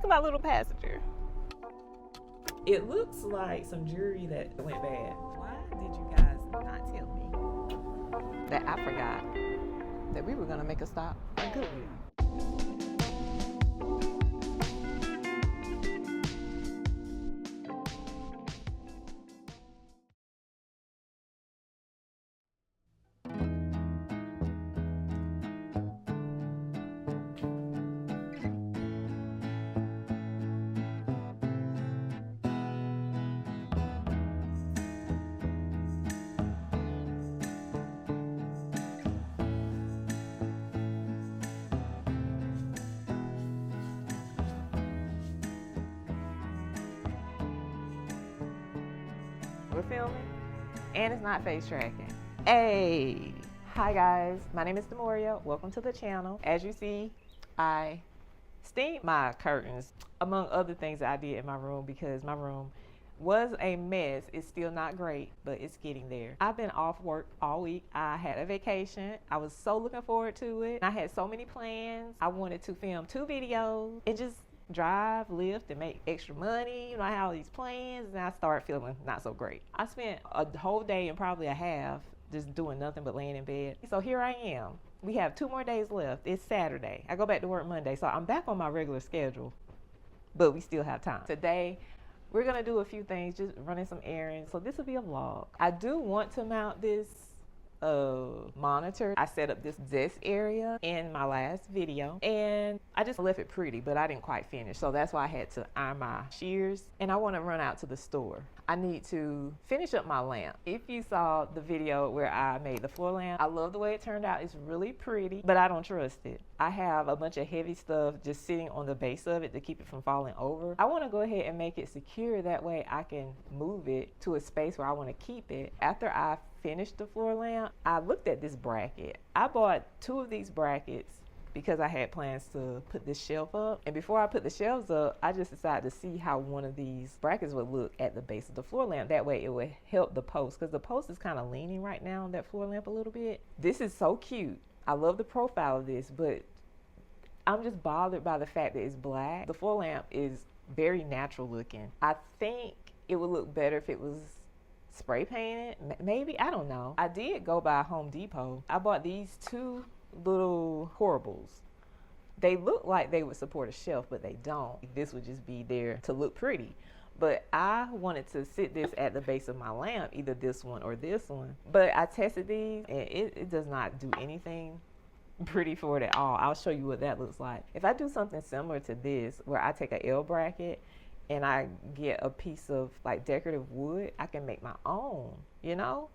Look at my little passenger. It looks like some jewelry that went bad. Why did you guys not tell me that I forgot that we were gonna make a stop at Goodwill? We're filming, and it's not face tracking. Hey, hi guys, my name is Demoria. Welcome to the channel. As you see, I steamed my curtains, among other things that I did in my room, because my room was a mess. It's still not great, but it's getting there. I've been off work all week. I had a vacation. I was so looking forward to it. I had so many plans. I wanted to film 2 videos and just drive, lift, and make extra money. You know, I had all these plans, and I started feeling not so great. I spent a whole day and probably a half just doing nothing but laying in bed. So here I am. We have 2 more days left. It's Saturday. I go back to work Monday, so I'm back on my regular schedule, but we still have time. Today, we're gonna do a few things, just running some errands. So this will be a vlog. I do want to mount this monitor. I set up this desk area in my last video, and I just left it pretty, but I didn't quite finish. So that's why I had to iron my shears, and I want to run out to the store. I need to finish up my lamp. If you saw the video where I made the floor lamp, I love the way it turned out. It's really pretty, but I don't trust it. I have a bunch of heavy stuff just sitting on the base of it to keep it from falling over. I want to go ahead and make it secure. That way I can move it to a space where I want to keep it. After I finished the floor lamp, I looked at this bracket. I bought 2 of these brackets because I had plans to put this shelf up. And before I put the shelves up, I just decided to see how one of these brackets would look at the base of the floor lamp. That way it would help the post, because the post is kind of leaning right now on that floor lamp a little bit. This is so cute. I love the profile of this, but I'm just bothered by the fact that it's black. The floor lamp is very natural looking. I think it would look better if it was spray painted, maybe, I don't know. I did go by Home Depot. I bought these 2 little corbels. They look like they would support a shelf, but they don't. This would just be there to look pretty. But I wanted to sit this at the base of my lamp, either this one or this one. But I tested these, and it does not do anything pretty for it at all. I'll show you what that looks like. If I do something similar to this, where I take a L bracket and I get a piece of like decorative wood, I can make my own, you know?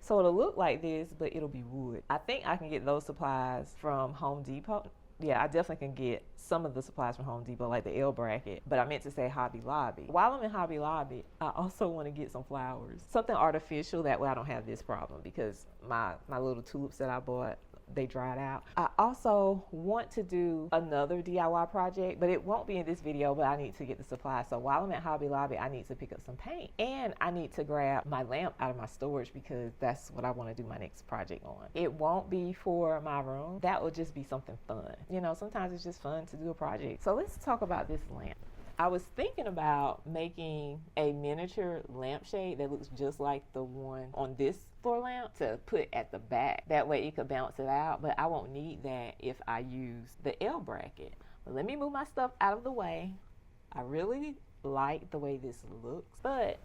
So it'll look like this, but it'll be wood. I think I can get those supplies from Home Depot. Yeah, I definitely can get some of the supplies from Home Depot, like the L bracket, but I meant to say Hobby Lobby. While I'm in Hobby Lobby, I also want to get some flowers. Something artificial, that way I don't have this problem, because my little tulips that I bought, they dried out. I also want to do another DIY project, but it won't be in this video, but I need to get the supplies. So while I'm at Hobby Lobby, I need to pick up some paint, and I need to grab my lamp out of my storage, because that's what I want to do my next project on. It won't be for my room. That will just be something fun. You know, sometimes it's just fun to do a project. So let's talk about this lamp. I was thinking about making a miniature lampshade that looks just like the one on this floor lamp to put at the back. That way it could bounce it out, but I won't need that if I use the L bracket. But let me move my stuff out of the way. I really like the way this looks, but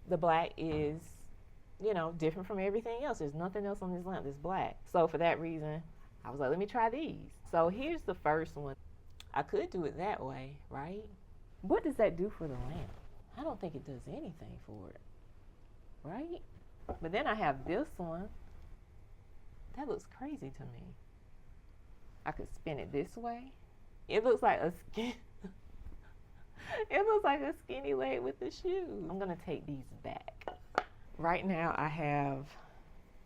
the black is, you know, different from everything else. There's nothing else on this lamp that's black. So for that reason, I was like, let me try these. So here's the first one. I could do it that way, right? What does that do for the lamp? I don't think it does anything for it, right? But then I have this one. That looks crazy to me. I could spin it this way. It looks like a skin. It looks like a skinny leg with the shoes. I'm gonna take these back. Right now I have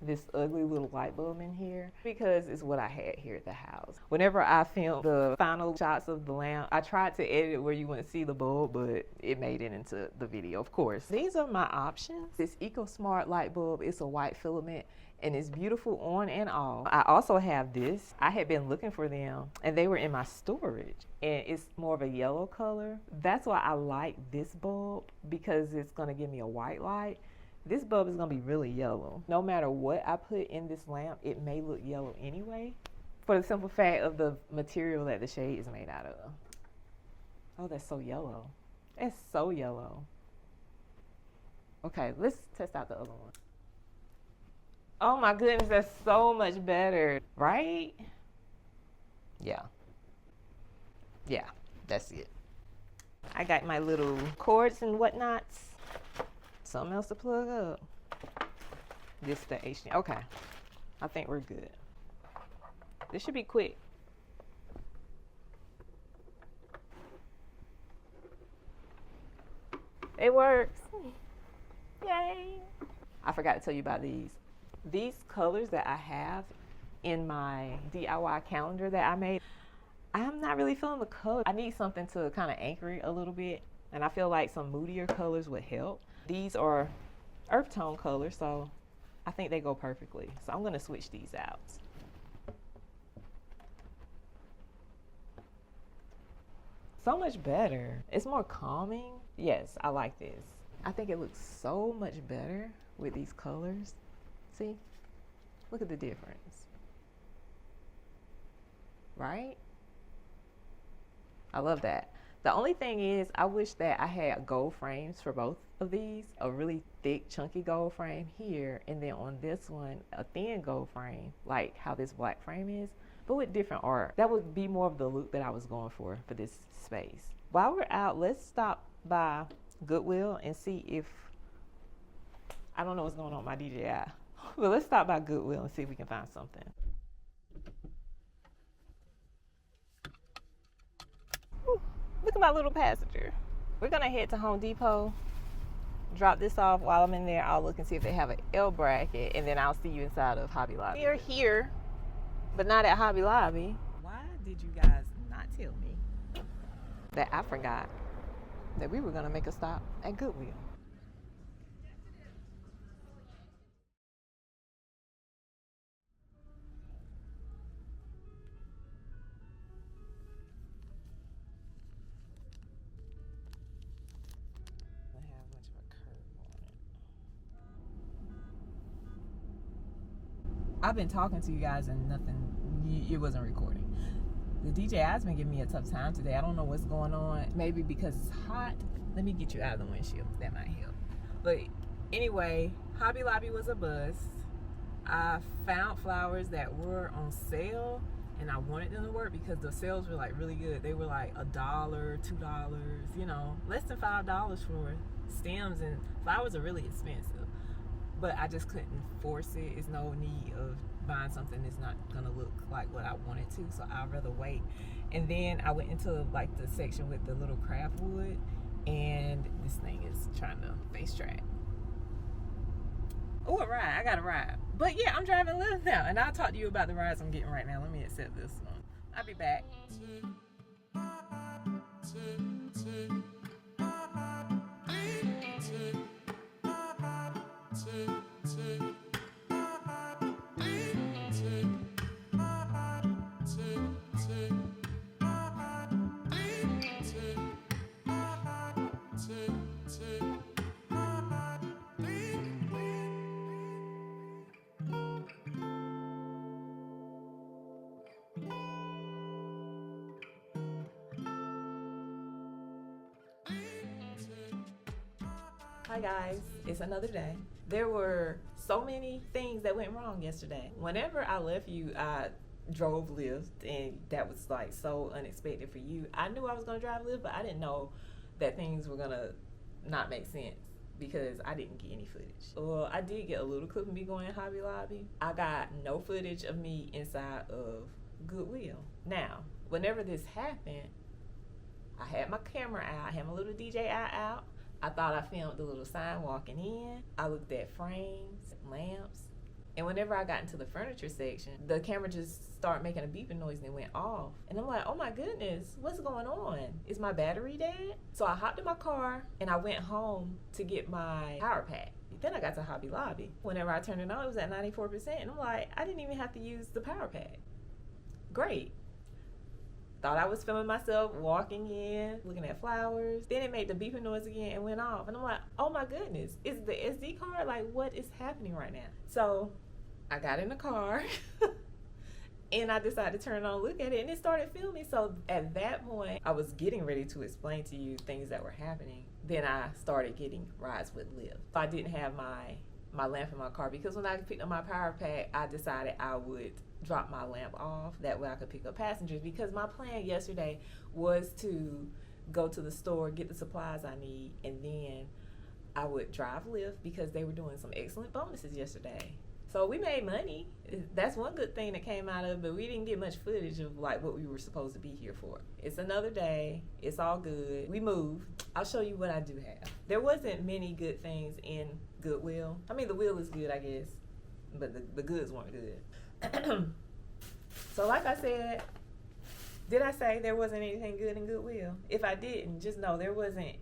this ugly little light bulb in here because it's what I had here at the house. Whenever I filmed the final shots of the lamp, I tried to edit it where you wouldn't see the bulb, but it made it into the video, of course. These are my options. This EcoSmart light bulb, it's a white filament, and it's beautiful on and off. I also have this. I had been looking for them and they were in my storage, and it's more of a yellow color. That's why I like this bulb, because it's going to give me a white light. This bulb is going to be really yellow. No matter what I put in this lamp, it may look yellow anyway, for the simple fact of the material that the shade is made out of. Oh, that's so yellow. It's so yellow. Okay, let's test out the other one. Oh my goodness, that's so much better, right? Yeah. Yeah, that's it. I got my little cords and whatnots. Something else to plug up. This is the HD. Okay, I think we're good. This should be quick. It works. Yay. I forgot to tell you about these. These colors that I have in my DIY calendar that I made, I'm not really feeling the color. I need something to kind of anchor it a little bit, and I feel like some moodier colors would help. These are earth tone colors, so I think they go perfectly. So I'm gonna switch these out. So much better. It's more calming. Yes, I like this. I think it looks so much better with these colors. See? Look at the difference. Right? I love that. The only thing is, I wish that I had gold frames for both of these. A really thick, chunky gold frame here, and then on this one, a thin gold frame, like how this black frame is, but with different art. That would be more of the look that I was going for this space. While we're out, let's stop by Goodwill and see if, I don't know what's going on with my DJI, but let's stop by Goodwill and see if we can find something. Ooh, look at my little passenger. We're gonna head to Home Depot, drop this off. While I'm in there, I'll look and see if they have an L bracket, and then I'll see you inside of Hobby Lobby. We are here, but not at Hobby Lobby. Why did you guys not tell me that I forgot that we were gonna make a stop at Goodwill? I've been talking to you guys and nothing, it wasn't recording. The DJI's been giving me a tough time today. I don't know what's going on. Maybe because it's hot. Let me get you out of the windshield. That might help. But anyway, Hobby Lobby was a buzz. I found flowers that were on sale, and I wanted them to work because the sales were like really good. They were like $1, $2, you know, less than $5 for stems, and flowers are really expensive. But I just couldn't force it. It's no need of buying something that's not gonna look like what I wanted to, so I'd rather wait. And then I went into like the section with the little craft wood, and this thing is trying to face track. Oh, a ride. I got a ride. But yeah, I'm driving Lyft now, and I'll talk to you about the rides I'm getting right now. Let me accept this one. I'll be back. Hi guys, it's another day. There were so many things that went wrong yesterday. Whenever I left you, I drove Lyft, and that was like so unexpected for you. I knew I was gonna drive Lyft, but I didn't know that things were gonna not make sense because I didn't get any footage. Well, I did get a little clip of me going in Hobby Lobby. I got no footage of me inside of Goodwill. Now, whenever this happened, I had my camera out, I had my little DJI out. I thought I filmed the little sign walking in. I looked at frames, lamps, and whenever I got into the furniture section, the camera just started making a beeping noise and it went off. And I'm like, oh my goodness, what's going on? Is my battery dead? So I hopped in my car and I went home to get my power pack Then I got to Hobby Lobby. Whenever I turned it on, it was at 94%. And I'm like, I didn't even have to use the power pack. Great. Thought I was filming myself walking in, looking at flowers. Then it made the beeping noise again and went off. And I'm like, oh my goodness, is the SD card? Like, what is happening right now? So I got in the car and I decided to turn it on, look at it, and it started filming. So at that point, I was getting ready to explain to you things that were happening. Then I started getting rides with Lyft. I didn't have my lamp in my car because when I picked up my power pack, I decided I would drop my lamp off. That way I could pick up passengers, because my plan yesterday was to go to the store, get the supplies I need, and then I would drive Lyft because they were doing some excellent bonuses yesterday. So we made money. That's one good thing that came out of it, but we didn't get much footage of like what we were supposed to be here for. It's another day. It's all good. We moved. I'll show you what I do have. There wasn't many good things in Goodwill. I mean, the wheel is good, I guess, but the goods weren't good. So like I said, did I say there wasn't anything good in Goodwill? If I didn't, just know there wasn't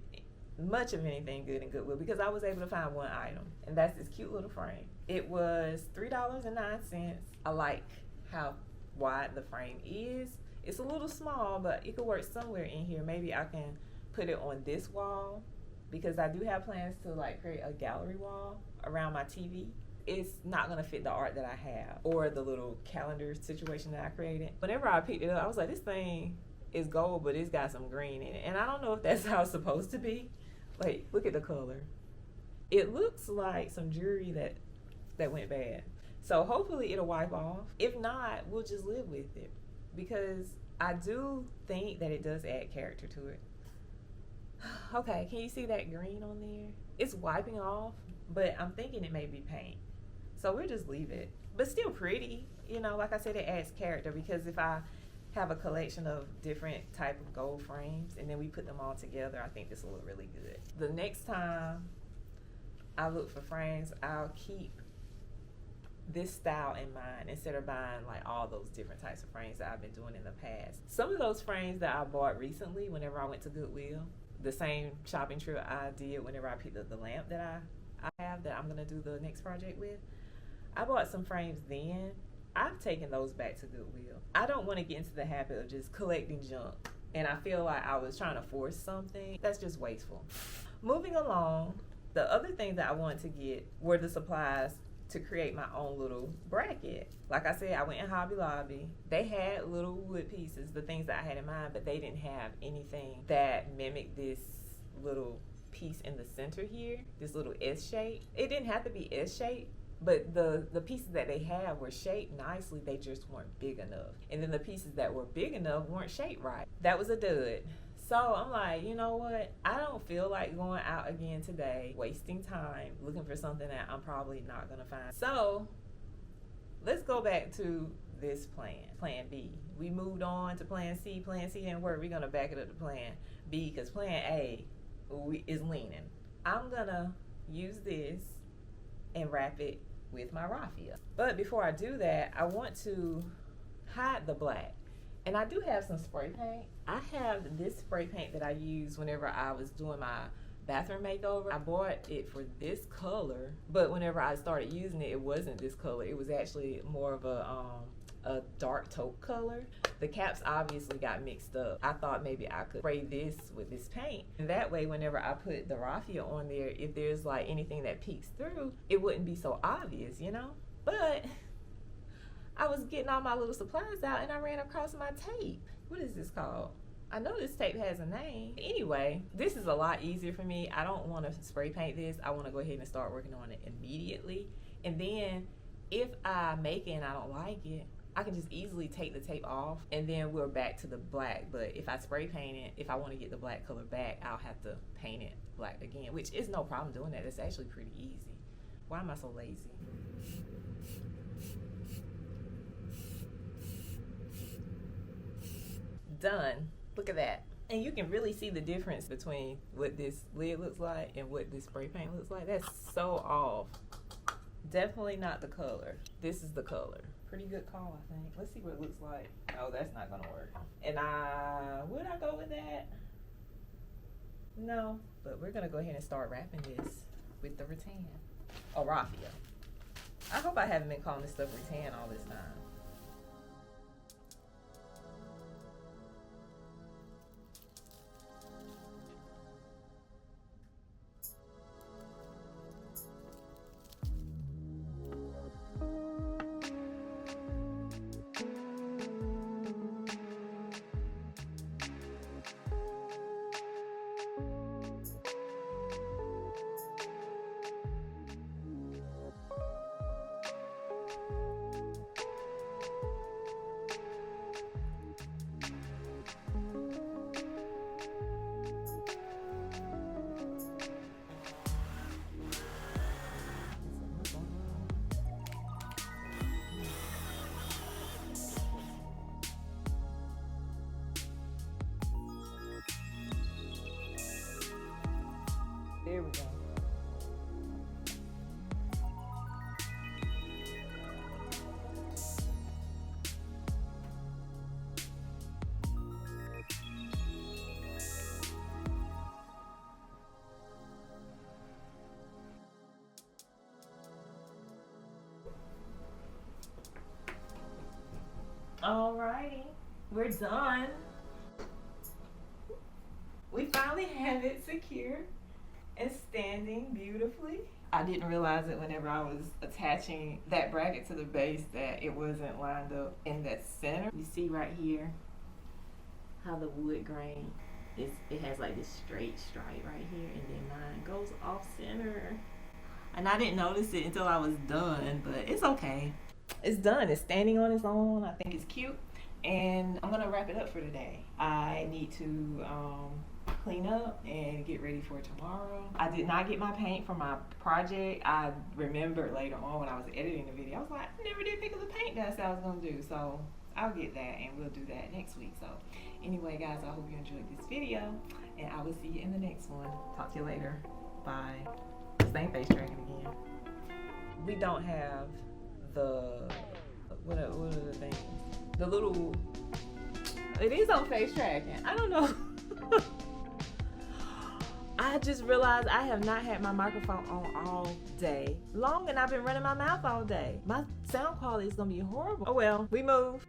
much of anything good in Goodwill, because I was able to find one item, and that's this cute little frame. It was $3.09. I like how wide the frame is. It's a little small, but it could work somewhere in here. Maybe I can put it on this wall, because I do have plans to like create a gallery wall around my TV. It's not gonna fit the art that I have or the little calendar situation that I created. Whenever I picked it up, I was like, this thing is gold, but it's got some green in it. And I don't know if that's how it's supposed to be. Like, look at the color. It looks like some jewelry that went bad. So hopefully it'll wipe off. If not, we'll just live with it, because I do think that it does add character to it. Okay, can you see that green on there? It's wiping off, but I'm thinking it may be paint. So we'll just leave it. But still pretty. You know, like I said, it adds character, because if I have a collection of different type of gold frames and then we put them all together, I think this will look really good. The next time I look for frames, I'll keep this style in mind instead of buying like all those different types of frames that I've been doing in the past. Some of those frames that I bought recently whenever I went to Goodwill, the same shopping trip I did whenever I picked up the lamp that I have that I'm gonna do the next project with, I bought some frames then. I've taken those back to Goodwill. I don't want to get into the habit of just collecting junk, and I feel like I was trying to force something. That's just wasteful. Moving along, the other thing that I wanted to get were the supplies to create my own little bracket. Like I said, I went in Hobby Lobby. They had little wood pieces, the things that I had in mind, but they didn't have anything that mimicked this little piece in the center here, this little S shape. It didn't have to be S shape, but the pieces that they had were shaped nicely, they just weren't big enough. And then the pieces that were big enough weren't shaped right. That was a dud. So I'm like, you know what? I don't feel like going out again today, wasting time looking for something that I'm probably not gonna find. So let's go back to this plan B. We moved on to plan C. Plan C didn't work. We're gonna back it up to plan B, because plan A is leaning. I'm gonna use this and wrap it with my raffia. But before I do that, I want to hide the black. And I do have some spray paint. I have this spray paint that I used whenever I was doing my bathroom makeover. I bought it for this color, but whenever I started using it, it wasn't this color. It was actually more of a dark taupe color. The caps obviously got mixed up. I thought maybe I could spray this with this paint, and that way whenever I put the raffia on there, if there's like anything that peeks through, it wouldn't be so obvious, you know? But I was getting all my little supplies out and I ran across my tape. What is this called? I know this tape has a name. Anyway, this is a lot easier for me. I don't want to spray paint this. I want to go ahead and start working on it immediately. And then if I make it and I don't like it, I can just easily take the tape off and then we're back to the black. But if I spray paint it, if I want to get the black color back, I'll have to paint it black again, which is no problem doing that. It's actually pretty easy. Why am I so lazy? Done. Look at that. And you can really see the difference between what this lid looks like and what this spray paint looks like. That's so off. Definitely not the color. This is the color. Pretty good call, I think. Let's see what it looks like. Oh, that's not gonna work. And would I go with that? No, but we're gonna go ahead and start wrapping this with the rattan. Oh, raffia. I hope I haven't been calling this stuff rattan all this time. There we go. Alrighty, we're done. We finally have it secured and standing beautifully. I didn't realize it whenever I was attaching that bracket to the base that it wasn't lined up in that center. You see right here how the wood grain is, it has like this straight stripe right here, and then mine goes off center. And I didn't notice it until I was done, but it's okay. It's done. It's standing on its own. I think it's cute. And I'm gonna wrap it up for today. I need to clean up and get ready for tomorrow. I did not get my paint for my project. I remembered later on when I was editing the video, I was like, I never did pick up the paint that I said I was gonna do. So I'll get that and we'll do that next week. So anyway, guys, I hope you enjoyed this video and I will see you in the next one. Talk to you later. Bye. Same face tracking again. We don't have the, what are the things? The little, it is on face tracking. I don't know. I just realized I have not had my microphone on all day long and I've been running my mouth all day. My sound quality is gonna be horrible. Oh well, we move.